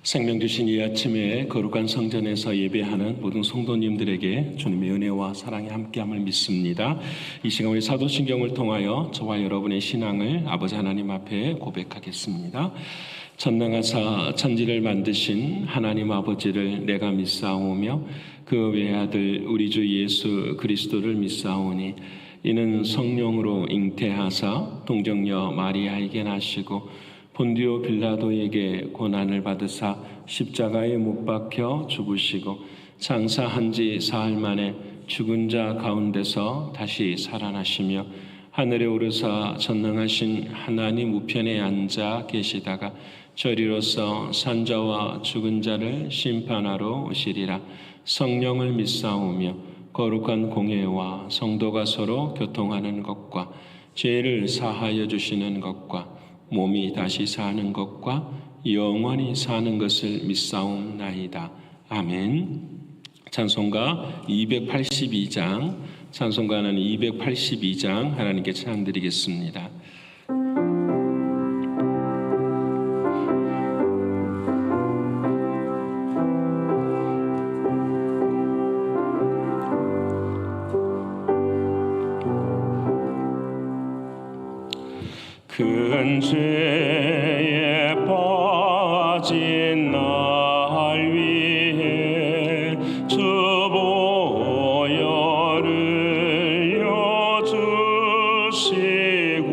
생명 주신 이 아침에 거룩한 성전에서 예배하는 모든 성도님들에게 주님의 은혜와 사랑이 함께함을 믿습니다. 이 시간 우리 사도신경을 통하여 저와 여러분의 신앙을 아버지 하나님 앞에 고백하겠습니다. 전능하사 천지를 만드신 하나님 아버지를 내가 믿사오며 그 외아들 우리 주 예수 그리스도를 믿사오니 이는 성령으로 잉태하사 동정녀 마리아에게 나시고 본디오 빌라도에게 고난을 받으사 십자가에 못 박혀 죽으시고 장사한 지 사흘 만에 죽은 자 가운데서 다시 살아나시며 하늘에 오르사 전능하신 하나님 우편에 앉아 계시다가 저리로서 산자와 죽은 자를 심판하러 오시리라. 성령을 믿사오며 거룩한 공예와 성도가 서로 교통하는 것과 죄를 사하여 주시는 것과 몸이 다시 사는 것과 영원히 사는 것을 믿사옵나이다. 아멘. 찬송가 282장, 찬송가는 282장 하나님께 찬양드리겠습니다. 큰 죄에 빠진 날 위해 주 보혈을 여주시고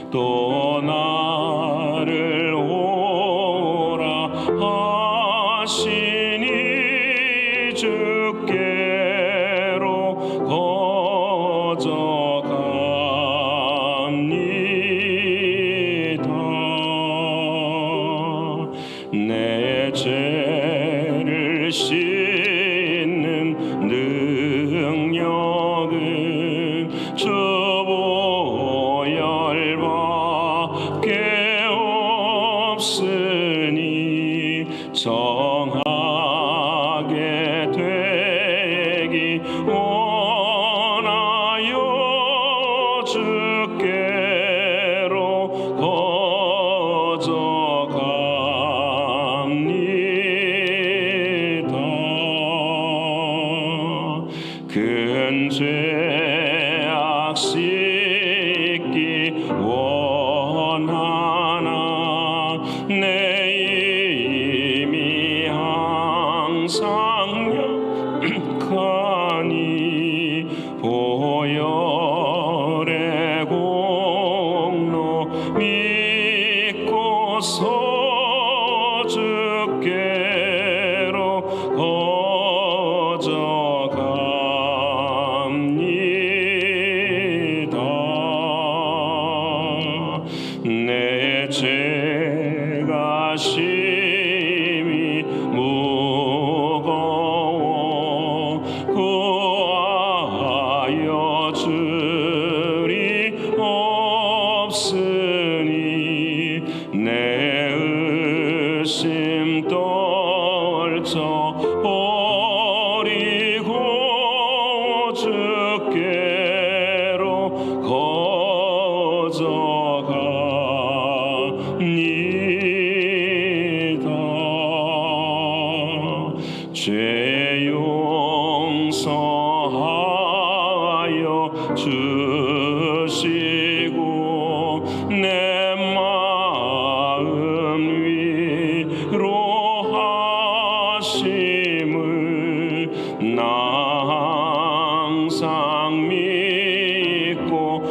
또 나를 오라 하시니 주께로 내 죄를 씻는 능력은 주 보혈밖에 없으니 정하게 되기 원하여 주께로 큰 죄악 씻기 원하나 내 힘이 항상 약하니 보혈의 공로 믿고서 주께로 내 죄가 심히 무거워 구하여 줄이 없으니 내 의심 떨쳐 버리고 주께로 죄 용서하여 주시고 내 마음 위로하심을 나 항상 믿고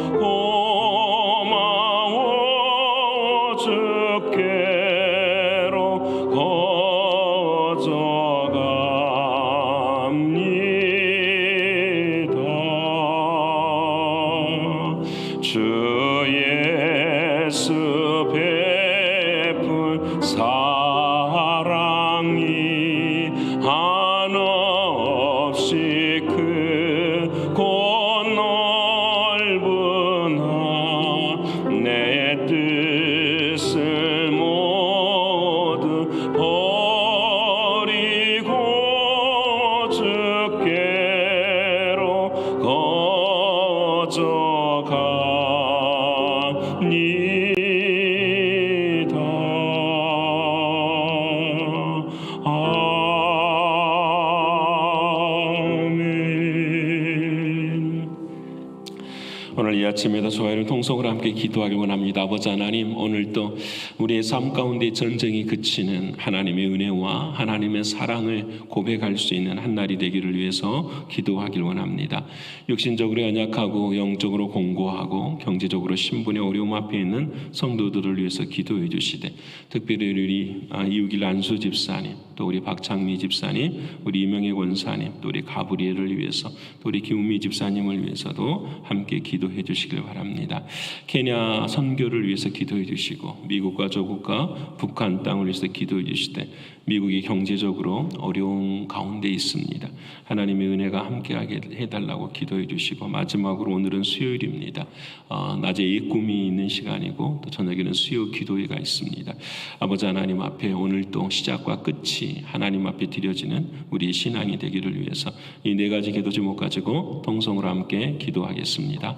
고마워 주께로 주 예수 베푼 사랑이 한없이 크고 넓으나 내 뜻을 모두 버리고 주께로 거저갑니다. 아침에도 좋아요를 통성으로 함께 기도하길 원합니다. 아버지 하나님, 오늘도 우리의 삶 가운데 전쟁이 그치는 하나님의 은혜와 하나님의 사랑을 고백할 수 있는 한 날이 되기를 위해서 기도하길 원합니다. 육신적으로 연약하고 영적으로 공고하고 경제적으로 신분의 어려움 앞에 있는 성도들을 위해서 기도해 주시되, 특별히 우리 이우길 안수 집사님, 또 우리 박창미 집사님, 우리 이명애 권사님, 또 우리 가브리엘을 위해서, 또 우리 김은미 집사님을 위해서도 함께 기도해 주시길 바랍니다. 케냐 선교를 위해서 기도해 주시고, 미국과 조국과 북한 땅을 위해서 기도해 주시되, 미국이 경제적으로 어려운 가운데 있습니다. 하나님의 은혜가 함께하게 해달라고 기도해 주시고, 마지막으로 오늘은 수요일입니다. 낮에 이 꿈이 있는 시간이고 또 저녁에는 수요 기도회가 있습니다. 아버지 하나님 앞에 오늘 또 시작과 끝이 하나님 앞에 드려지는 우리 신앙이 되기를 위해서 이 네 가지 기도 제목 가지고 통성으로 함께 기도하겠습니다.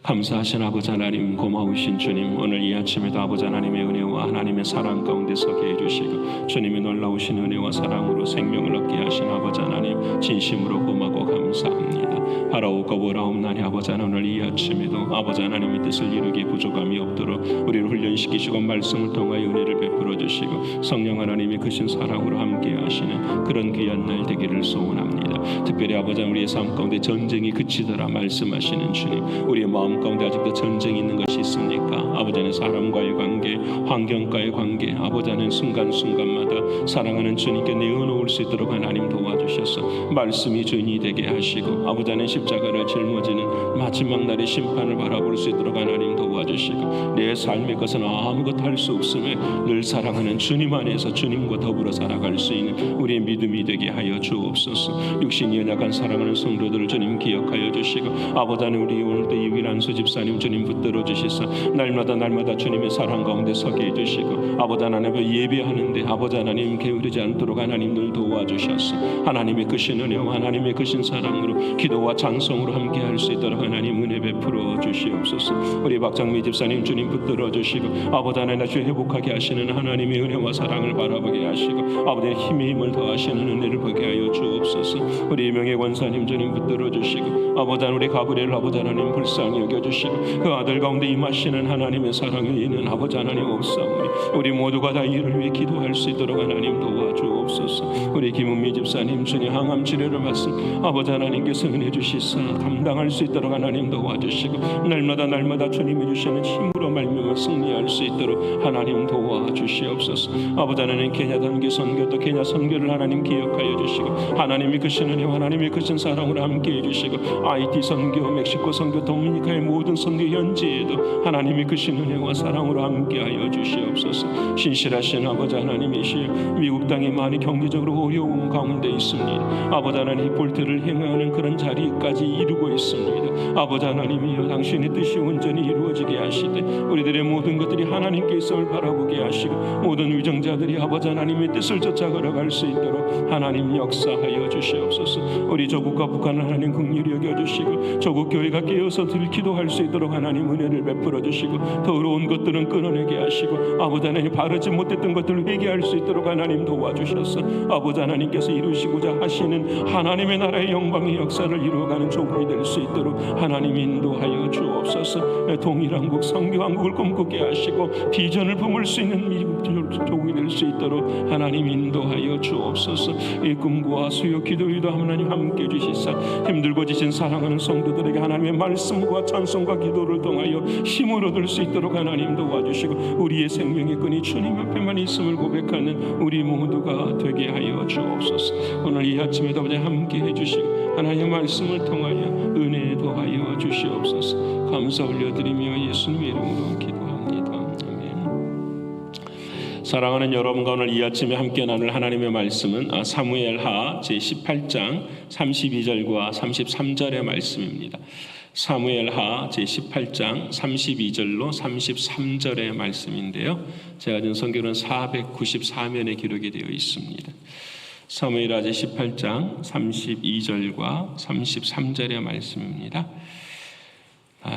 감사하신 아버지 하나님, 고마우신 주님, 오늘 이 아침에도 아버지 하나님의 은혜와 하나님의 사랑 가운데 서게 해주시고 주님의 놀라우신 은혜와 사랑으로 생명을 얻게 하신 아버지 하나님, 진심으로 고마고 감사합니다. 하라오고 보라옵나니 아버지 하나님, 오늘 이 아침에도 아버지 하나님의 뜻을 이루기에 부족함이 없도록 우리를 훈련시키시고 말씀을 통하여 은혜를 베풀어 주시고 성령 하나님의 크신 사랑으로 함께 하시는 그런 귀한 날 되기를 소원합니다. 특별히 아버지 하나님, 우리의 삶 가운데 전쟁이 그치더라 말씀하시는 주님, 우리의 마음 가운데 아직도 전쟁이 있는 것이 있습니까? 아버지 하나님, 사람과의 관계, 환경과의 관계, 아버지 하나님 순간순간마다 사랑하는 주님께 내어놓을 수 있도록 하나님 도와주셔서 말씀이 주인이 되게 하시고, 아버지 하나님 십자가를 짊어지는 마지막 날의 심판을 바라볼 수 있도록 하나님 도와주시고, 내 삶의 것은 아무것도 할 수 없음에 늘 사랑하는 주님 안에서 주님과 더불어 살아갈 수 있는 우리의 믿음이 되게 하여 주옵소서. 육신이 연약한 사랑하는 성도들을 주님 기억하여 주시고, 아버지 하나님, 우리 오늘도 이우길 안수 집사님 주님 붙들어 주시사 날마다 주님의 사랑 가운데 서게 해주시고, 아버지 하나님 예배하는데 아버지 하나님 게으르지 않도록 하나님 늘 도와주셔서 하나님의 크신 은혜와 하나님의 크신 사랑으로 기도와 찬송으로 함께 할 수 있도록 하나님 은혜 베풀어 주시옵소서. 우리 박장미 집사님 주님 붙들어 주시고, 아버지 하나님 나주 회복하게 하시는 하나님의 은혜와 사랑을 바라보게 하시고, 아버지의 힘의 힘을 더하시는 은혜를 보게 하여 주옵소서. 우리 이명애 권사님 주님 붙들어 주시고, 아버지 하나님 우리 가브리엘 아버지 하나님 불쌍히 여겨주시고, 그 아들 가운데 임하시는 하나님의 사랑을 이는 아버지 하나님 없사오니 우리 모두가 다 이를 위해 기도할 수 있도록 하나님 도와주옵소서. 우리 김은미 집사님 주님 항암 치료를 받습니다. 아버지 하나님께서 은혜 주시사 감당할 수 있도록 하나님 도와주시고, 날마다 주님이 주시는 힘으로 말미암아 승리할 수 있도록 하나님 도와주시옵소서. 아버지 하나님 케냐 단계 선교 또 케냐 선교를 하나님 기억하여 주시고, 하나님이 크신 은혜와 하나님이 크신 사랑으로 함께 해주시고, IT 선교, 멕시코 선교, 도미니카의 모든 선교 현지에도 하나님이 크신 은혜와 사랑으로 함께하여 주시옵소서. 신실하신 아버지 하나님이시여, 미국 땅이 많이 경제적으로 어려운 가운데 있습니다. 아버지 하나님 볼트를 행하는 그런 자리까지 이루고 있습니다. 아버지 하나님이여, 당신의 뜻이 온전히 이루어지게 하시되 우리들의 모든 것들이 하나님께서를 바라보게 하시고, 모든 위정자들이 아버지 하나님의 뜻을 쫓아 걸어갈 수 있도록 하나님 역사하여 주시옵소서. 우리 조국과 북한을 하나님 긍휼히 여겨주시고, 조국 교회가 깨어서 기도할 수 있도록 하나님 은혜를 베풀어 주시고, 더러운 것들은 끊어내게 하시고, 아버지 하나님 바르지 못했던 것들을 회개할 수 있도록 하나님 도와주셔서 아버지 하나님께서 이루시고자 하시는 하나님의 나라의 영광의 역사를 이루어가는 조국이 될 수 있도록 하나님 인도하여 주옵소서. 동일한국 선교한국을 꿈꾸게 하시고 비전을 품을 수 있는 미국 조국이 될 수 있도록 하나님 인도하여 주옵소서. 이 꿈과 수요 기도위도 하나님 함께 주시사 힘들고 지친 사랑하는 성도들에게 하나님의 말씀과 찬송과 기도를 통하여 힘을 얻을 수 있도록 하나님 도와주시고, 우리의 생명의 끈이 주님 앞에만 있음을 고백하는 우리 모두가 되게 하여 주옵소서. 오늘 이 아침에도 아버지 함께 해주시고 하나님의 말씀을 통하여 은혜 더하여 주시옵소서. 감사 올려드리며 예수님의 이름으로 기도합니다. 아멘. 사랑하는 여러분과 오늘 이 아침에 함께 나눌 하나님의 말씀은 사무엘하 제18장 32절과 33절의 말씀입니다. 사무엘하 제18장 32절로 33절의 말씀인데요, 제가 준 성경은 494면에 기록이 되어 있습니다. 사무엘하 제18장 32절과 33절의 말씀입니다.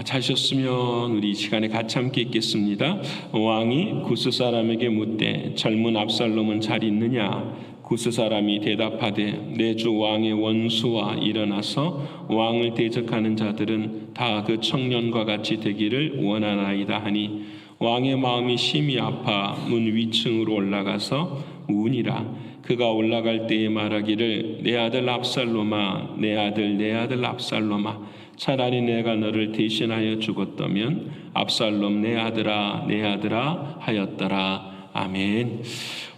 자셨으면 우리 이 시간에 같이 함께 읽겠습니다. 왕이 구스 사람에게 묻되 젊은 압살롬은 잘 있느냐? 구스 사람이 대답하되 내 주 왕의 원수와 일어나서 왕을 대적하는 자들은 다 그 청년과 같이 되기를 원하나이다 하니 왕의 마음이 심히 아파 문 위층으로 올라가서 우니라. 그가 올라갈 때에 말하기를 내 아들 압살롬아 내 아들 압살롬아 차라리 내가 너를 대신하여 죽었다면 압살롬 내 아들아 하였더라. 아멘.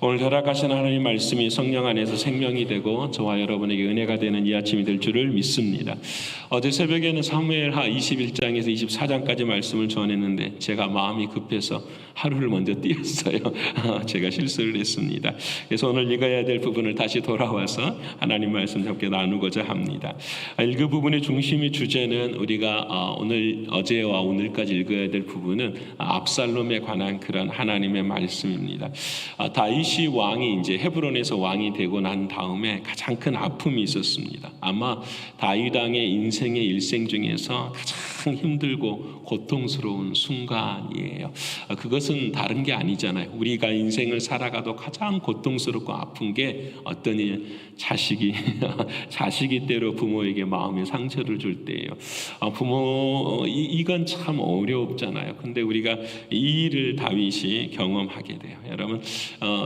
오늘 허락하신 하나님 말씀이 성령 안에서 생명이 되고 저와 여러분에게 은혜가 되는 이 아침이 될 줄을 믿습니다. 어제 새벽에는 사무엘하 21장에서 24장까지 말씀을 전했는데 제가 마음이 급해서 하루를 먼저 띄었어요. 제가 실수를 했습니다. 그래서 오늘 읽어야 될 부분을 다시 돌아와서 하나님 말씀 함께 나누고자 합니다. 읽은 부분의 중심의 주제는 우리가 어제와 오늘까지 읽어야 될 부분은 압살롬에 관한 그런 하나님의 말씀입니다. 다윗이 왕이 이제 헤브론에서 왕이 되고 난 다음에 가장 큰 아픔이 있었습니다. 아마 다윗 왕의 인생의 일생 중에서 가장 힘들고 고통스러운 순간이에요. 그것은 다른 게 아니잖아요. 우리가 인생을 살아가도 가장 고통스럽고 아픈 게 어떤 자식이 때로 부모에게 마음의 상처를 줄 때예요. 이건 참 어렵잖아요. 근데 우리가 이 일을 다윗이 경험하게 돼요. 여러분,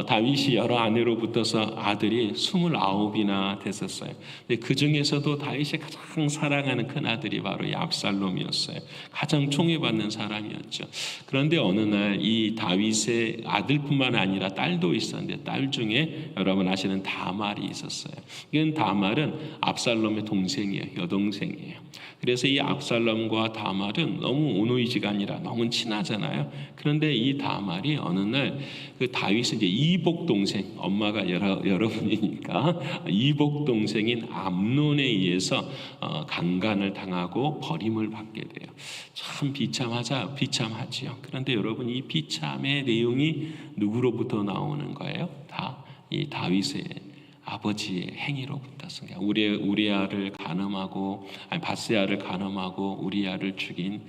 다윗이 여러 아내로 붙어서 아들이 29이나 됐었어요. 근데 그 중에서도 다윗이 가장 사랑하는 큰 아들이 바로 이 압살롬이었어요. 가장 총애받는 사람이었죠. 그런데 어느 날 이 다윗의 아들뿐만 아니라 딸도 있었는데 딸 중에 여러분 아시는 다말이 있었어요. 이건 다말은 압살롬의 동생이에요. 여동생이에요. 그래서 이 압살롬과 다말은 너무 오노이지가 아니라 너무 친하잖아요. 그런데 이 다말이 어느 날 그 다윗은 이제 이복 동생, 엄마가 여러분이니까 이복 동생인 암논에 의해서 강간을 당하고 버림을 받게 돼요. 참 비참하지요. 그런데 여러분 이 비참의 내용이 누구로부터 나오는 거예요? 다 이 다윗의 아버지의 행위로부터 우리아를 간음하고 바세아를 간음하고 우리아를 죽인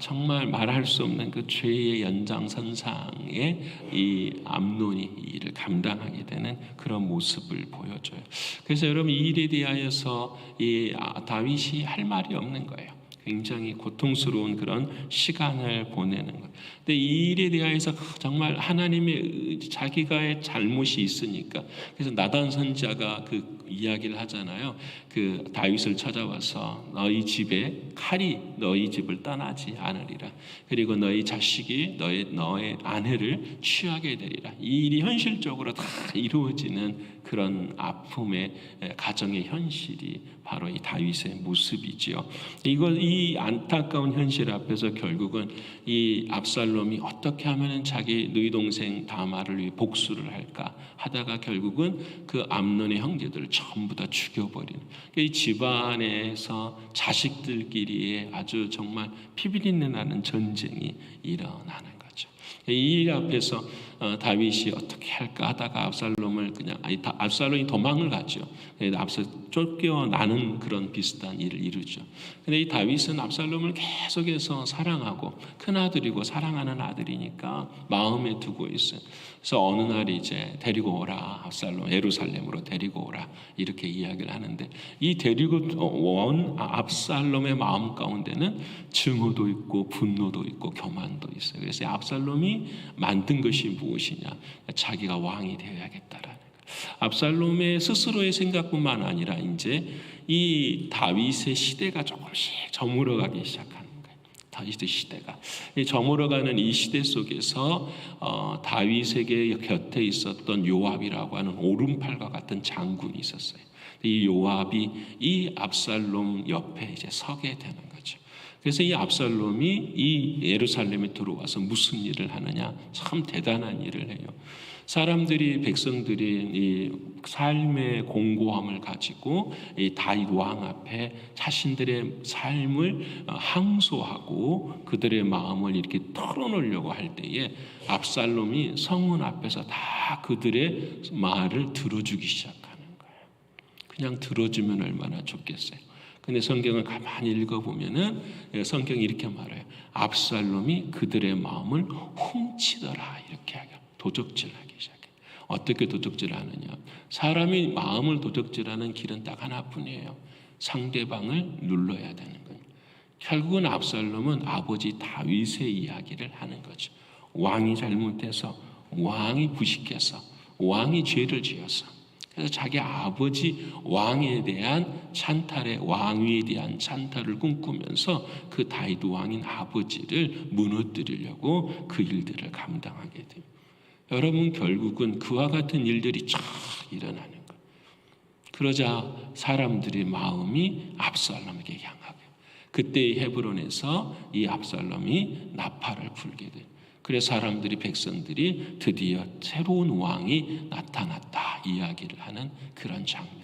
정말 말할 수 없는 그 죄의 연장선상에 이 암논이 이를 감당하게 되는 그런 모습을 보여줘요. 그래서 여러분 이 일에 대하여서 이 다윗이 할 말이 없는 거예요. 굉장히 고통스러운 그런 시간을 보내는 거예요. 근데 이 일에 대해서 정말 하나님의 자기가의 잘못이 있으니까 그래서 나단 선지자가 그 이야기를 하잖아요. 그 다윗을 찾아와서 너희 집에 칼이 너희 집을 떠나지 않으리라. 그리고 너희 자식이 너의 아내를 취하게 되리라. 이 일이 현실적으로 다 이루어지는 그런 아픔의 가정의 현실이 바로 이 다윗의 모습이지요. 이 안타까운 현실 앞에서 결국은 이 압살롬이 어떻게 하면 자기 누이 동생 다말을 위해 복수를 할까 하다가 결국은 그 암논의 형제들을 전부 다 죽여버리는 이 집안에서 자식들끼리의 아주 정말 피비린내 나는 전쟁이 일어나는 거죠. 이 일 앞에서 다윗이 어떻게 할까 하다가 압살롬이 도망을 가죠. 쫓겨나는 그런 비슷한 일을 이루죠. 근데 이 다윗은 압살롬을 계속해서 사랑하고 큰 아들이고 사랑하는 아들이니까 마음에 두고 있어요. 그래서 어느 날 이제 데리고 오라, 압살롬 예루살렘으로 데리고 오라 이렇게 이야기를 하는데 이 데리고 온 압살롬의 마음 가운데는 증오도 있고 분노도 있고 교만도 있어요. 그래서 압살롬이 만든 것이 무엇이냐? 자기가 왕이 되어야겠다라는 거예요. 압살롬의 스스로의 생각뿐만 아니라 이제 이 다윗의 시대가 조금씩 저물어가기 시작하는 거예요. 다윗의 시대가 저물어가는 이 시대 속에서 다윗에게 곁에 있었던 요압이라고 하는 오른팔과 같은 장군이 있었어요. 이 요압이 이 압살롬 옆에 이제 서게 되는 거죠. 그래서 이 압살롬이 이 예루살렘에 들어와서 무슨 일을 하느냐? 참 대단한 일을 해요. 백성들이 이 삶의 공고함을 가지고 이 다윗 왕 앞에 자신들의 삶을 항소하고 그들의 마음을 이렇게 털어놓으려고 할 때에 압살롬이 성문 앞에서 다 그들의 말을 들어주기 시작하는 거예요. 그냥 들어주면 얼마나 좋겠어요. 근데 성경을 가만히 읽어보면은 성경이 이렇게 말해요. 압살롬이 그들의 마음을 훔치더라 이렇게 하죠. 도적질하기 시작해요. 어떻게 도둑질하느냐? 사람이 마음을 도둑질하는 길은 딱 하나뿐이에요. 상대방을 눌러야 되는 거예요. 결국은 압살롬은 아버지 다윗의 이야기를 하는 거죠. 왕이 잘못해서, 왕이 부식해서, 왕이 죄를 지어서, 그래서 자기 아버지 왕에 대한 찬탈의, 왕위에 대한 찬탈을 꿈꾸면서 그 다윗 왕인 아버지를 무너뜨리려고 그 일들을 감당하게 됩니다. 여러분, 결국은 그와 같은 일들이 쫙 일어나는 거예요. 그러자 사람들의 마음이 압살롬에게 향하게, 그때 헤브론에서 이 압살롬이 나팔을 불게 돼요. 그래서 사람들이, 백성들이 드디어 새로운 왕이 나타났다 이야기를 하는 그런 장면.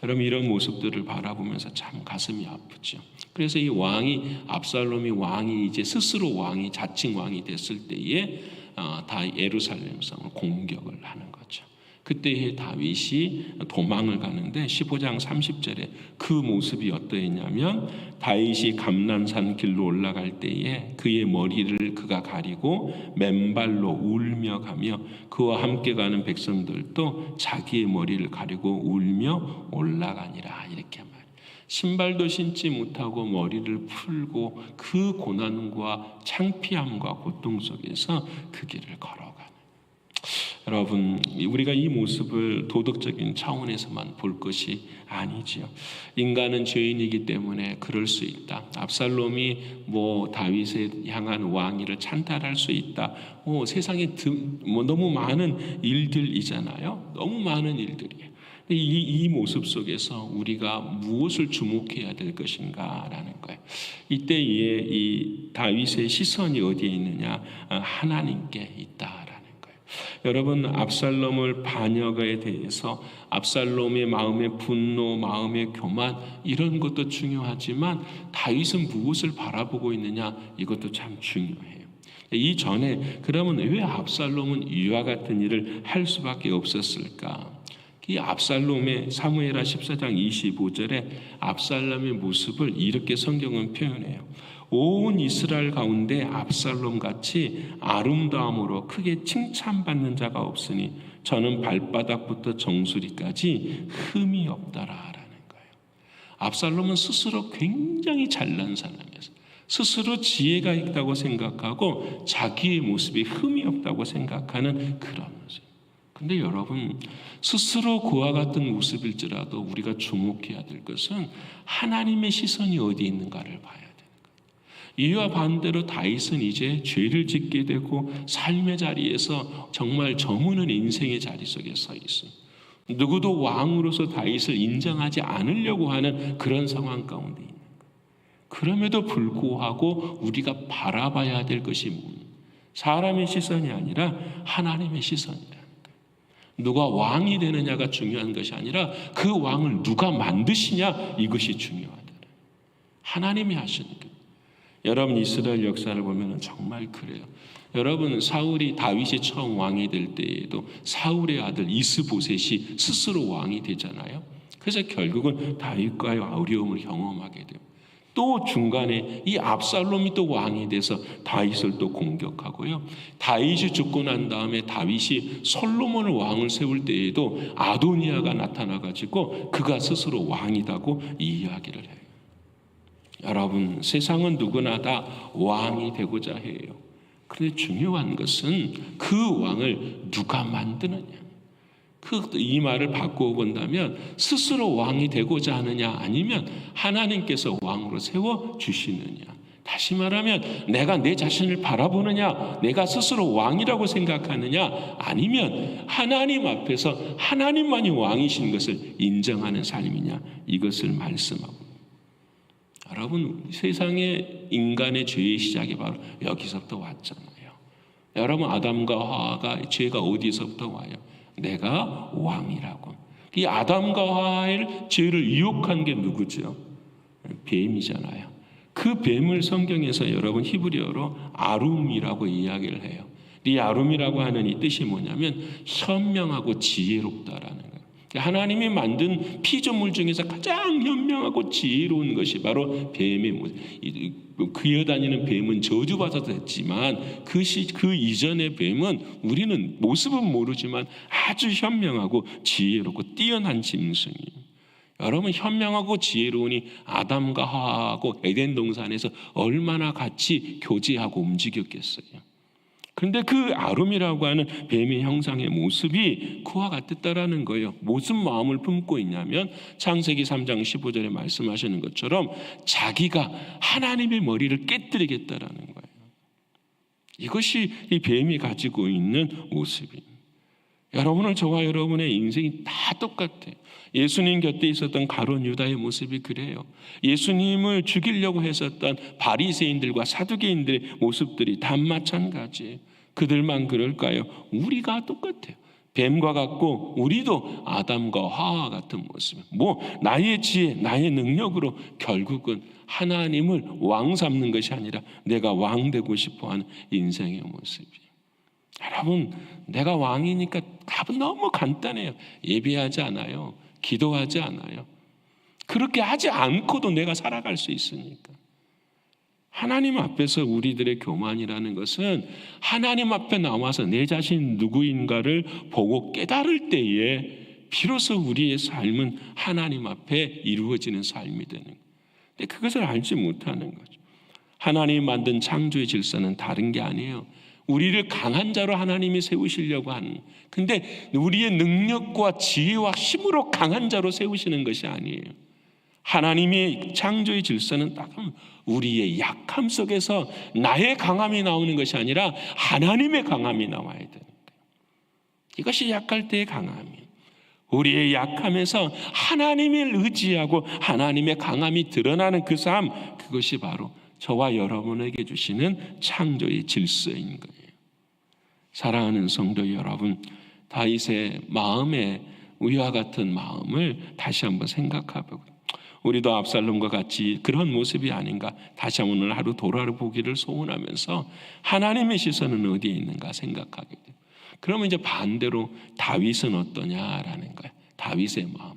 여러분, 이런 모습들을 바라보면서 참 가슴이 아프죠. 그래서 이 왕이, 압살롬이 왕이 이제 스스로 왕이, 자칭 왕이 됐을 때에 다 예루살렘 성을 공격을 하는 거죠. 그때에 다윗이 도망을 가는데 15장 30절에 그 모습이 어떠했냐면, 다윗이 감난산 길로 올라갈 때에 그의 머리를 그가 가리고 맨발로 울며 가며 그와 함께 가는 백성들도 자기의 머리를 가리고 울며 올라가니라, 이렇게 말해요. 신발도 신지 못하고 머리를 풀고 그 고난과 창피함과 고통 속에서 그 길을 걸어가는. 여러분, 우리가 이 모습을 도덕적인 차원에서만 볼 것이 아니지요. 인간은 죄인이기 때문에 그럴 수 있다. 압살롬이 다윗에 향한 왕위를 찬탈할 수 있다. 세상에 너무 많은 일들이잖아요. 너무 많은 일들이에요. 이 모습 속에서 우리가 무엇을 주목해야 될 것인가라는 거예요. 이때에 이 다윗의 시선이 어디에 있느냐? 하나님께 있다라는 거예요. 여러분, 압살롬을 반역에 대해서 압살롬의 마음의 분노, 마음의 교만, 이런 것도 중요하지만 다윗은 무엇을 바라보고 있느냐? 이것도 참 중요해요. 이전에 그러면 왜 압살롬은 이와 같은 일을 할 수밖에 없었을까? 이 압살롬의, 사무엘하 14장 25절에 압살롬의 모습을 이렇게 성경은 표현해요. 온 이스라엘 가운데 압살롬같이 아름다움으로 크게 칭찬받는 자가 없으니 저는 발바닥부터 정수리까지 흠이 없더라라는 거예요. 압살롬은 스스로 굉장히 잘난 사람이었어요. 스스로 지혜가 있다고 생각하고 자기의 모습이 흠이 없다고 생각하는 그런 모습. 근데 여러분, 스스로 그와 같은 모습일지라도 우리가 주목해야 될 것은 하나님의 시선이 어디 있는가를 봐야 되는 거예요. 이와 반대로 다윗은 이제 죄를 짓게 되고 삶의 자리에서 정말 저무는 인생의 자리 속에 서 있어요. 누구도 왕으로서 다윗을 인정하지 않으려고 하는 그런 상황 가운데 있는 거예요. 그럼에도 불구하고 우리가 바라봐야 될 것이 뭡니까? 사람의 시선이 아니라 하나님의 시선이다. 누가 왕이 되느냐가 중요한 것이 아니라 그 왕을 누가 만드시냐, 이것이 중요하다. 하나님이 하시는 거예요. 여러분, 이스라엘 역사를 보면 정말 그래요. 여러분, 사울이, 다윗이 처음 왕이 될 때에도 사울의 아들 이스보셋이 스스로 왕이 되잖아요. 그래서 결국은 다윗과의 어려움을 경험하게 돼요. 또 중간에 이 압살롬이 또 왕이 돼서 다윗을 또 공격하고요. 다윗이 죽고 난 다음에 다윗이 솔로몬을 왕을 세울 때에도 아도니아가 나타나가지고 그가 스스로 왕이라고 이야기를 해요. 여러분, 세상은 누구나 다 왕이 되고자 해요. 그런데 중요한 것은 그 왕을 누가 만드느냐. 이 말을 바꾸어 본다면 스스로 왕이 되고자 하느냐, 아니면 하나님께서 왕으로 세워주시느냐. 다시 말하면 내가 내 자신을 바라보느냐, 내가 스스로 왕이라고 생각하느냐, 아니면 하나님 앞에서 하나님만이 왕이신 것을 인정하는 삶이냐, 이것을 말씀하고. 여러분, 세상의 인간의 죄의 시작이 바로 여기서부터 왔잖아요. 여러분, 아담과 하와가 죄가 어디서부터 와요? 내가 왕이라고. 이 아담과 하와의 죄를 유혹한 게 누구죠? 뱀이잖아요. 그 뱀을 성경에서 여러분 히브리어로 아룸이라고 이야기를 해요. 이 아룸이라고 하는 이 뜻이 뭐냐면 현명하고 지혜롭다라는 거예요. 하나님이 만든 피조물 중에서 가장 현명하고 지혜로운 것이 바로 뱀의 모습. 기어다니는 뱀은 저주받아서 됐지만 그 이전의 뱀은 우리는 모습은 모르지만 아주 현명하고 지혜롭고 뛰어난 짐승이에요. 여러분, 현명하고 지혜로우니 아담과 하와하고 에덴 동산에서 얼마나 같이 교제하고 움직였겠어요. 그런데 그 아름이라고 하는 뱀의 형상의 모습이 그와 같았다라는 거예요. 무슨 마음을 품고 있냐면 창세기 3장 15절에 말씀하시는 것처럼 자기가 하나님의 머리를 깨뜨리겠다라는 거예요. 이것이 이 뱀이 가지고 있는 모습입니다. 여러분은 저와 여러분의 인생이 다 똑같아요. 예수님 곁에 있었던 가룟 유다의 모습이 그래요. 예수님을 죽이려고 했었던 바리새인들과 사두개인들의 모습들이 다 마찬가지예요. 그들만 그럴까요? 우리가 똑같아요. 뱀과 같고 우리도 아담과 하와 같은 모습. 나의 지혜, 나의 능력으로 결국은 하나님을 왕 삼는 것이 아니라 내가 왕 되고 싶어하는 인생의 모습이에요. 여러분, 내가 왕이니까 답은 너무 간단해요. 예배하지 않아요. 기도하지 않아요. 그렇게 하지 않고도 내가 살아갈 수 있으니까. 하나님 앞에서 우리들의 교만이라는 것은 하나님 앞에 나와서 내 자신 누구인가를 보고 깨달을 때에 비로소 우리의 삶은 하나님 앞에 이루어지는 삶이 되는 거예요. 근데 그것을 알지 못하는 거죠. 하나님이 만든 창조의 질서는 다른 게 아니에요. 우리를 강한 자로 하나님이 세우시려고 하는, 근데 우리의 능력과 지혜와 힘으로 강한 자로 세우시는 것이 아니에요. 하나님의 창조의 질서는 딱 우리의 약함 속에서 나의 강함이 나오는 것이 아니라 하나님의 강함이 나와야 되는 거예요. 이것이 약할 때의 강함이에요. 우리의 약함에서 하나님을 의지하고 하나님의 강함이 드러나는 그 삶, 그것이 바로 저와 여러분에게 주시는 창조의 질서인 거예요. 사랑하는 성도 여러분, 다윗의 마음에 위와 같은 마음을 다시 한번 생각해보고, 우리도 압살롬과 같이 그런 모습이 아닌가 다시 오늘 하루 돌아보기를 소원하면서 하나님의 시선은 어디에 있는가 생각하게 돼요. 그러면 이제 반대로 다윗은 어떠냐라는 거예요. 다윗의 마음.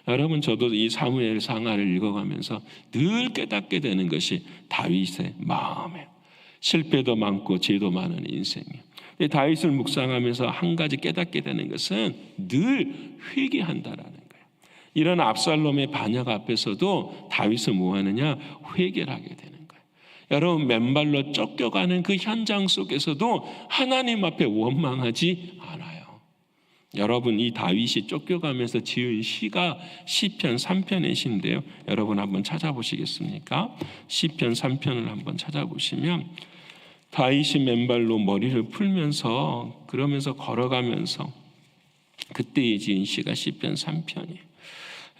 여러분, 저도 이 사무엘 상하를 읽어가면서 늘 깨닫게 되는 것이 다윗의 마음이에요. 실패도 많고 죄도 많은 인생이에요. 다윗을 묵상하면서 한 가지 깨닫게 되는 것은 늘 회개한다라는 거예요. 이런 압살롬의 반역 앞에서도 다윗은 뭐 하느냐? 회개를 하게 되는 거예요. 여러분, 맨발로 쫓겨가는 그 현장 속에서도 하나님 앞에 원망하지 않아요. 여러분, 이 다윗이 쫓겨가면서 지은 시가 시편 3편의 시인데요. 여러분 한번 찾아보시겠습니까? 시편 3편을 한번 찾아보시면 다윗이 맨발로 머리를 풀면서 그러면서 걸어가면서 그때에 지은 시가 시편 3편이에요.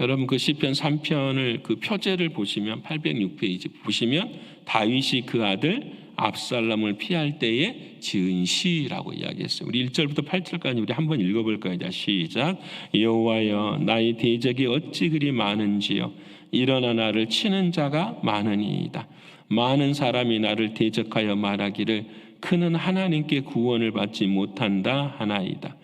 여러분, 그 시편 3편을 그 표제를 보시면 806페이지 보시면 다윗이 그 아들 압살롬을 피할 때에 지은 시라고 이야기했어요. 우리 1절부터 8절까지 우리 한번 읽어볼까요? 자, 시작. 여호와여, 나의 대적이 어찌 그리 많은지요. 일어나 나를 치는 자가 많으니이다. 많은 사람이 나를 대적하여 말하기를 그는 하나님께 구원을 받지 못한다 하나이다.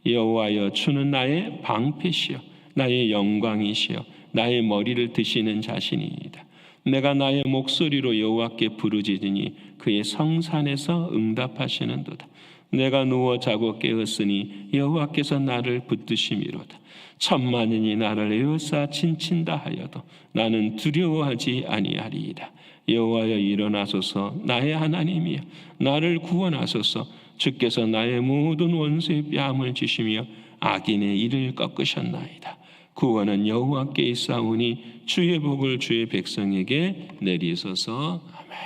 여호와여, 주는 나의 방패시여 나의 영광이시여 나의 머리를 드시는 자신이이다. 내가 나의 목소리로 여호와께 부르짖으니 그의 성산에서 응답하시는도다. 내가 누워 자고 깨었으니 여호와께서 나를 붙드심이로다. 천만인이 나를 에워싸 친친다 하여도 나는 두려워하지 아니하리이다. 여호와여, 일어나소서. 나의 하나님이여, 나를 구원하소서. 주께서 나의 모든 원수의 뺨을 주시며 악인의 이를 꺾으셨나이다. 구원은 여호와께 있사오니 주의 복을 주의 백성에게 내리소서. 아멘.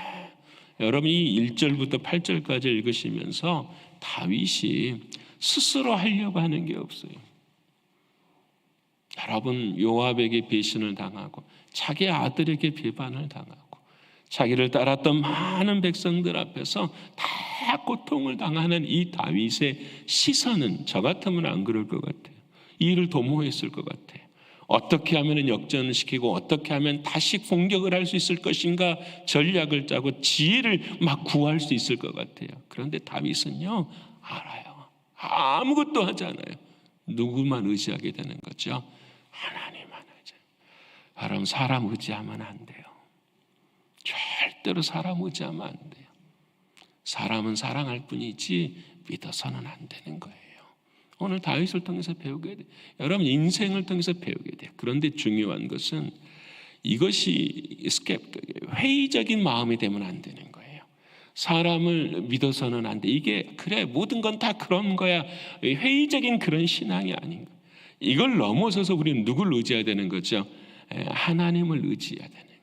여러분, 이 1절부터 8절까지 읽으시면서 다윗이 스스로 하려고 하는 게 없어요. 여러분, 요압에게 배신을 당하고 자기 아들에게 배반을 당하고 자기를 따랐던 많은 백성들 앞에서 다 고통을 당하는 이 다윗의 시선은 저 같으면 안 그럴 것 같아요. 이 일을 도모했을 것 같아요. 어떻게 하면 역전을 시키고 어떻게 하면 다시 공격을 할 수 있을 것인가 전략을 짜고 지혜를 막 구할 수 있을 것 같아요. 그런데 다윗은요, 알아요. 아무것도 하지 않아요. 누구만 의지하게 되는 거죠? 하나님만 의지. 여러분, 사람 의지하면 안 돼요. 절대로 사람 의지하면 안 돼요. 사람은 사랑할 뿐이지 믿어서는 안 되는 거예요. 오늘 다윗을 통해서 배우게 돼요. 여러분, 인생을 통해서 배우게 돼요. 그런데 중요한 것은 이것이 회의적인 마음이 되면 안 되는 거예요. 사람을 믿어서는 안 돼. 이게 그래 모든 건 다 그런 거야. 회의적인 그런 신앙이 아닌 거예요. 이걸 넘어서서 우리는 누굴 의지해야 되는 거죠? 하나님을 의지해야 되는 거예요.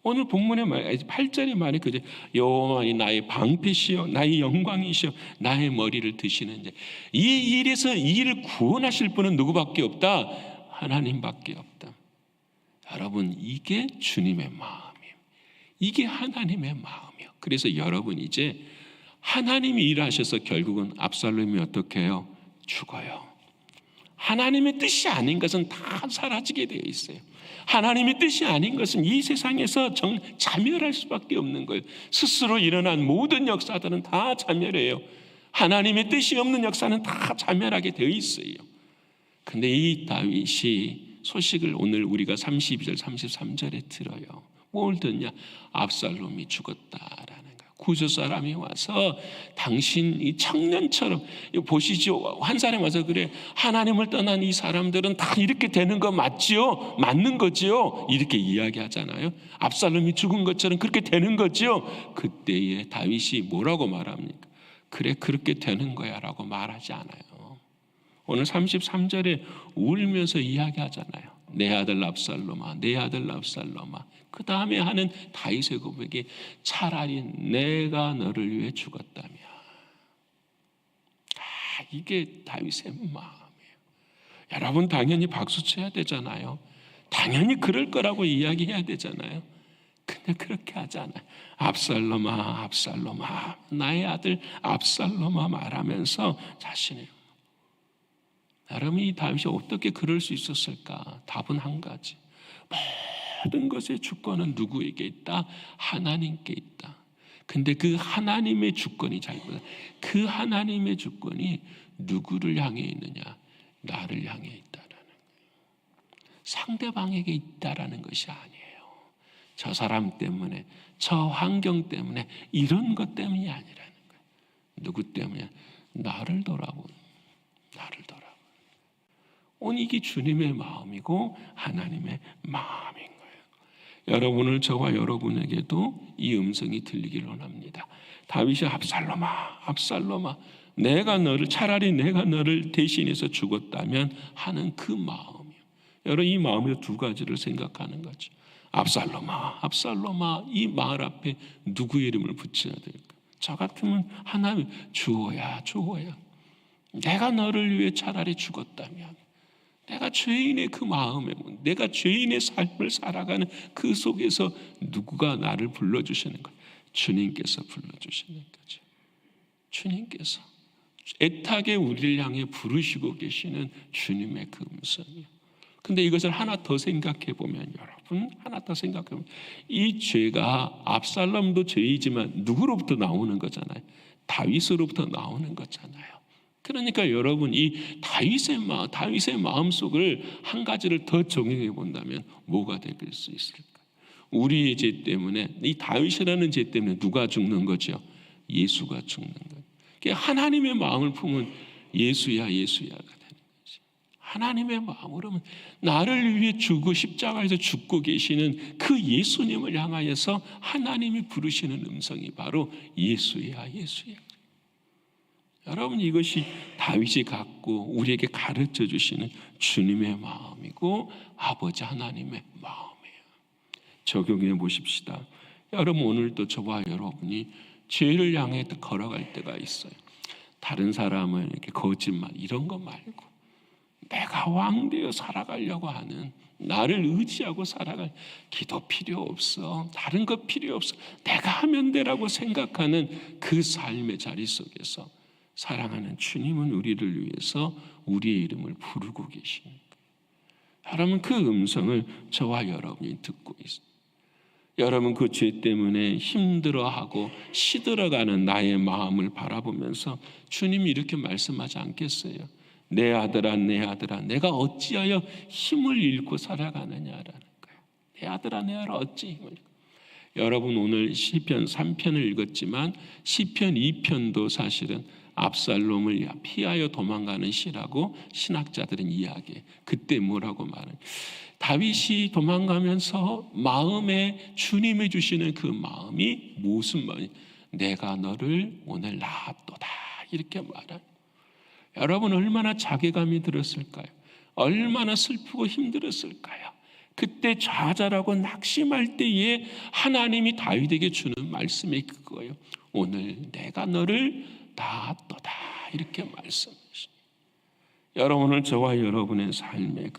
오늘 본문의 말 8절의 말이 그죠. 여호와의 나의 방패시요 나의 영광이시요 나의 머리를 드시는 자. 이 일에서 이 일을 구원하실 분은 누구밖에 없다? 하나님밖에 없다. 여러분, 이게 주님의 마음이에요. 이게 하나님의 마음이에요. 그래서 여러분, 이제 하나님이 일하셔서 결국은 압살롬이 어떻게 해요? 죽어요. 하나님의 뜻이 아닌 것은 다 사라지게 되어 있어요. 하나님의 뜻이 아닌 것은 이 세상에서 자멸할 수밖에 없는 거예요. 스스로 일어난 모든 역사들은 다 자멸해요. 하나님의 뜻이 없는 역사는 다 자멸하게 되어 있어요. 근데 이 다윗이 소식을 오늘 우리가 32절 33절에 들어요. 뭘 듣냐? 압살롬이 죽었다라는 거예요. 구조 사람이 와서 당신 이 청년처럼 보시죠. 한 사람이 와서 그래, 하나님을 떠난 이 사람들은 다 이렇게 되는 거 맞지요? 맞는 거지요? 이렇게 이야기하잖아요. 압살롬이 죽은 것처럼 그렇게 되는 거지요? 그때에 다윗이 뭐라고 말합니까? 그래, 그렇게 되는 거야 라고 말하지 않아요. 오늘 33절에 울면서 이야기하잖아요. 내 아들 압살롬아, 내 아들 압살롬아. 그 다음에 하는 다윗의 고백이 차라리 내가 너를 위해 죽었다며. 이게 다윗의 마음이에요. 여러분, 당연히 박수 쳐야 되잖아요. 당연히 그럴 거라고 이야기해야 되잖아요. 근데 그렇게 하지 않아요. 압살롬아, 압살롬아, 나의 아들 압살롬아 말하면서 자신의, 여러분, 이 다윗이 어떻게 그럴 수 있었을까? 답은 한 가지. 모든 것의 주권은 누구에게 있다? 하나님께 있다. 근데 그 하나님의 주권이 잘못된, 그 하나님의 주권이 누구를 향해 있느냐? 나를 향해 있다라는 거예요. 상대방에게 있다라는 것이 아니에요. 저 사람 때문에, 저 환경 때문에, 이런 것 때문이 아니라는 거예요. 누구 때문에? 나를 돌아보는, 나를 돌아보는. 오늘 이게 주님의 마음이고 하나님의 마음인 거예요. 여러분을, 저와 여러분에게도 이 음성이 들리기를 원합니다. 다윗이 압살롬아, 압살롬아, 내가 너를, 차라리 내가 너를 대신해서 죽었다면 하는 그 마음이요. 여러분, 이 마음의 두 가지를 생각하는 거죠. 압살롬아, 압살롬아, 이 말 앞에 누구의 이름을 붙여야 될까? 저 같으면 하나님, 주호야, 주호야, 내가 너를 위해 차라리 죽었다면, 내가 죄인의 그 마음에, 내가 죄인의 삶을 살아가는 그 속에서 누구가 나를 불러주시는 거예요? 주님께서 불러주시는 거죠. 주님께서 애타게 우리를 향해 부르시고 계시는 주님의 그 음성이에요. 근데 이것을 하나 더 생각해 보면, 여러분, 하나 더 생각해 보면, 이 죄가 압살롬도 죄이지만 누구로부터 나오는 거잖아요. 다윗으로부터 나오는 거잖아요. 그러니까 여러분, 이 다윗의 마음속을 한 가지를 더 적용해 본다면 뭐가 될 수 있을까? 우리의 죄 때문에, 이 다윗이라는 죄 때문에 누가 죽는 거죠? 예수가 죽는 거예요. 하나님의 마음을 품은 예수야, 예수야가 되는 거죠. 하나님의 마음으로는 나를 위해 죽고 십자가에서 죽고 계시는 그 예수님을 향하여서 하나님이 부르시는 음성이 바로 예수야, 예수야. 여러분, 이것이 다윗이 갖고 우리에게 가르쳐 주시는 주님의 마음이고 아버지 하나님의 마음이에요. 적용해 보십시다. 여러분, 오늘도 저와 여러분이 죄를 향해 걸어갈 때가 있어요. 다른 사람을 이렇게 거짓말 이런 거 말고 내가 왕되어 살아가려고 하는, 나를 의지하고 살아갈, 기도 필요 없어, 다른 거 필요 없어, 내가 하면 되라고 생각하는 그 삶의 자리 속에서 사랑하는 주님은 우리를 위해서 우리의 이름을 부르고 계십니다. 여러분, 그 음성을 저와 여러분이 듣고 있습니다. 여러분, 그 죄 때문에 힘들어하고 시들어가는 나의 마음을 바라보면서 주님이 이렇게 말씀하지 않겠어요? 내 아들아, 내 아들아, 내가 어찌하여 힘을 잃고 살아가느냐라는 거예요. 내 아들아, 내 아들아, 어찌 힘을 잃고. 여러분, 오늘 시편 3편을 읽었지만 시편 2편도 사실은 압살롬을 피하여 도망가는 시라고 신학자들은 이야기해요. 그때 뭐라고 말해요? 다윗이 도망가면서 마음에 주님이 주시는 그 마음이 무슨 마음이? 내가 너를 오늘 낳았도다, 이렇게 말해요. 여러분, 얼마나 자괴감이 들었을까요? 얼마나 슬프고 힘들었을까요? 그때 좌절하고 낙심할 때에 하나님이 다윗에게 주는 말씀이 그거예요. 오늘 내가 너를 낳았도다, 이렇게 말씀하십니다. 여러분을, 저와 여러분의 삶에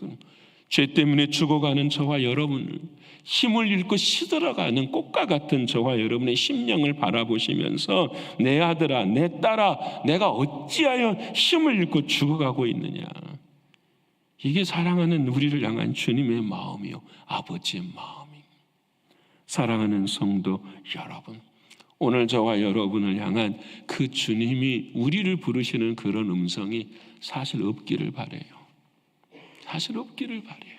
죄 때문에 죽어가는 저와 여러분을, 힘을 잃고 시들어가는 꽃과 같은 저와 여러분의 심령을 바라보시면서 내 아들아, 내 딸아, 내가 어찌하여 힘을 잃고 죽어가고 있느냐. 이게 사랑하는 우리를 향한 주님의 마음이요, 아버지의 마음입니다. 사랑하는 성도 여러분, 오늘 저와 여러분을 향한 그 주님이 우리를 부르시는 그런 음성이 사실 없기를 바라요. 사실 없기를 바라요.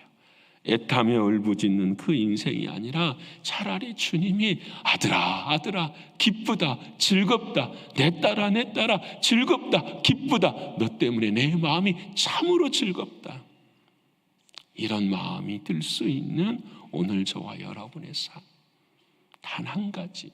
애타며 울부짖는 그 인생이 아니라 차라리 주님이 아들아, 아들아, 기쁘다, 즐겁다, 내 딸아, 내 딸아, 즐겁다, 기쁘다, 너 때문에 내 마음이 참으로 즐겁다, 이런 마음이 들 수 있는 오늘 저와 여러분의 삶. 단 한 가지,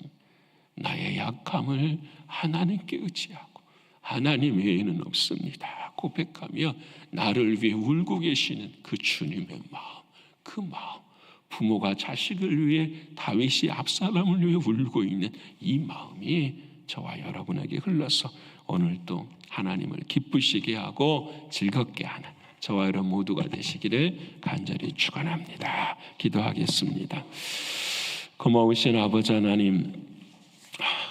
나의 약함을 하나님께 의지하고 하나님 외에는 없습니다 고백하며 나를 위해 울고 계시는 그 주님의 마음, 그 마음, 부모가 자식을 위해, 다윗이 압살롬을 위해 울고 있는 이 마음이 저와 여러분에게 흘러서 오늘도 하나님을 기쁘시게 하고 즐겁게 하는 저와 여러분 모두가 되시기를 간절히 축원합니다. 기도하겠습니다. 고마우신 아버지 하나님,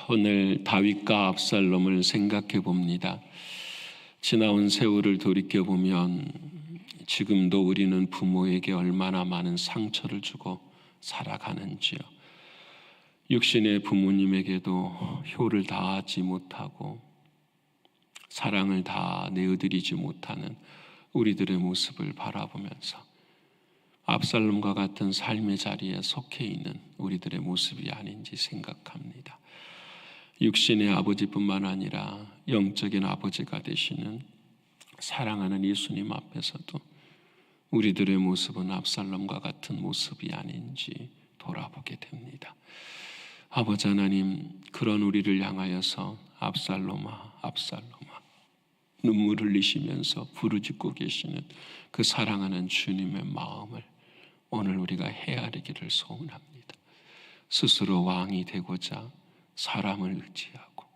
오늘 다윗과 압살롬을 생각해 봅니다. 지나온 세월을 돌이켜보면 지금도 우리는 부모에게 얼마나 많은 상처를 주고 살아가는지요. 육신의 부모님에게도 효를 다하지 못하고 사랑을 다 내어드리지 못하는 우리들의 모습을 바라보면서 압살롬과 같은 삶의 자리에 속해 있는 우리들의 모습이 아닌지 생각합니다. 육신의 아버지뿐만 아니라 영적인 아버지가 되시는 사랑하는 예수님 앞에서도 우리들의 모습은 압살롬과 같은 모습이 아닌지 돌아보게 됩니다. 아버지 하나님, 그런 우리를 향하여서 압살롬아, 압살롬아, 눈물을 흘리시면서 부르짖고 계시는 그 사랑하는 주님의 마음을 오늘 우리가 헤아리기를 소원합니다. 스스로 왕이 되고자 사람을 의지하고,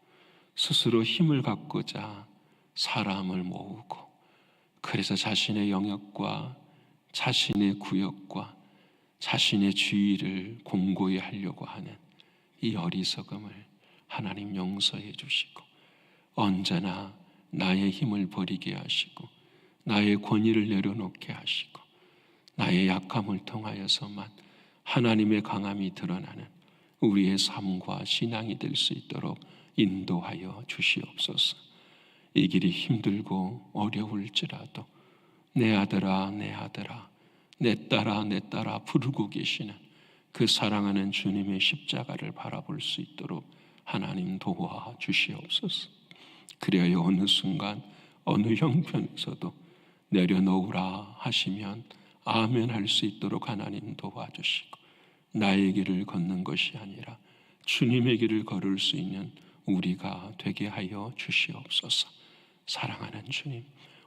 스스로 힘을 갖고자 사람을 모으고, 그래서 자신의 영역과 자신의 구역과 자신의 주의를 공고히 하려고 하는 이 어리석음을 하나님 용서해 주시고, 언제나 나의 힘을 버리게 하시고 나의 권위를 내려놓게 하시고 나의 약함을 통하여서만 하나님의 강함이 드러나는 우리의 삶과 신앙이 될 수 있도록 인도하여 주시옵소서. 이 길이 힘들고 어려울지라도 내 아들아, 내 아들아, 내 딸아, 내 딸아 부르고 계시는 그 사랑하는 주님의 십자가를 바라볼 수 있도록 하나님 도와 주시옵소서. 그래야 어느 순간 어느 형편에서도 내려놓으라 하시면 아멘 할 수 있도록 하나님 도와주시고, 나의 길을 걷는 것이 아니라 주님의 길을 걸을 수 있는 우리가 되게 하여 주시옵소서. 사랑하는 주님,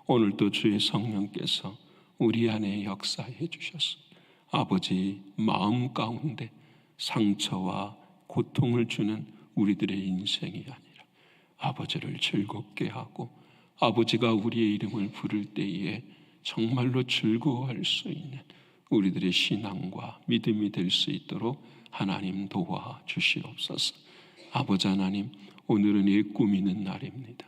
오늘도 주의 성령께서 우리 안에 역사해 주셔서 아버지 마음 가운데 상처와 고통을 주는 우리들의 인생이 아니라 아버지를 즐겁게 하고 아버지가 우리의 이름을 부를 때에 정말로 즐거워할 수 있는 우리들의 신앙과 믿음이 될 수 있도록 하나님 도와 주시옵소서. 아버지 하나님, 오늘은 예 꾸미는 날입니다.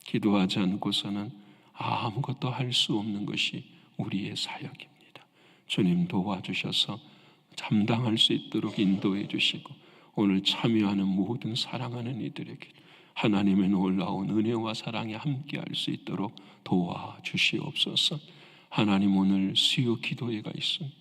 기도하지 않고서는 아무것도 할 수 없는 것이 우리의 사역입니다. 주님 도와주셔서 감당할 수 있도록 인도해 주시고, 오늘 참여하는 모든 사랑하는 이들에게 하나님의 놀라운 은혜와 사랑에 함께할 수 있도록 도와주시옵소서. 하나님, 오늘 수요 기도회가 있습니다.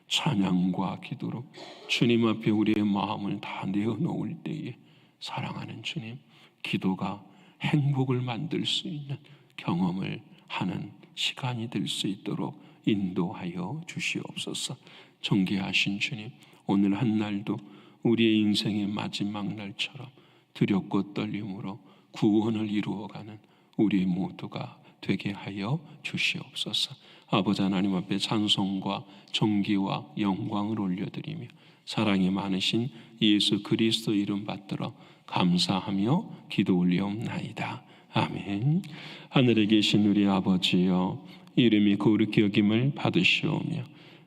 찬양과 기도로 주님 앞에 우리의 마음을 다 내어놓을 때에 사랑하는 주님, 기도가 행복을 만들 수 있는 경험을 하는 시간이 될 수 있도록 인도하여 주시옵소서. 존귀하신 주님, 오늘 한 날도 우리의 인생의 마지막 날처럼 두렵고 떨림으로 구원을 이루어가는 우리 모두가 되게 하여 주시옵소서. 아버지 하나님 앞에 찬송과 존귀와 영광을 올려드리며 사랑이 많으신 예수 그리스도 이름 받들어 감사하며 기도 올리옵나이다. 아멘. 하늘에 계신 우리 아버지여, 이름이 거룩히 여김을 받으시오며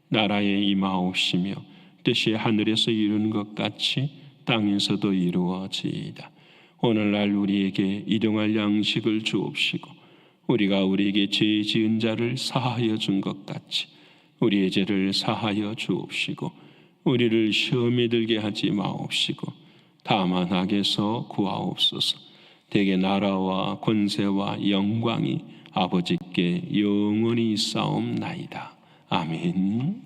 나라에 임하옵시며 뜻이 하늘에서 이루는 것 같이 땅에서도 이루어지이다. 오늘날 우리에게 일용할 양식을 주옵시고 우리가 우리에게 죄 지은 자를 사하여 준 것 같이 우리의 죄를 사하여 주옵시고 우리를 시험에 들게 하지 마옵시고 다만 악에서 구하옵소서. 대개 나라와 권세와 영광이 아버지께 영원히 있사옵나이다. 아멘.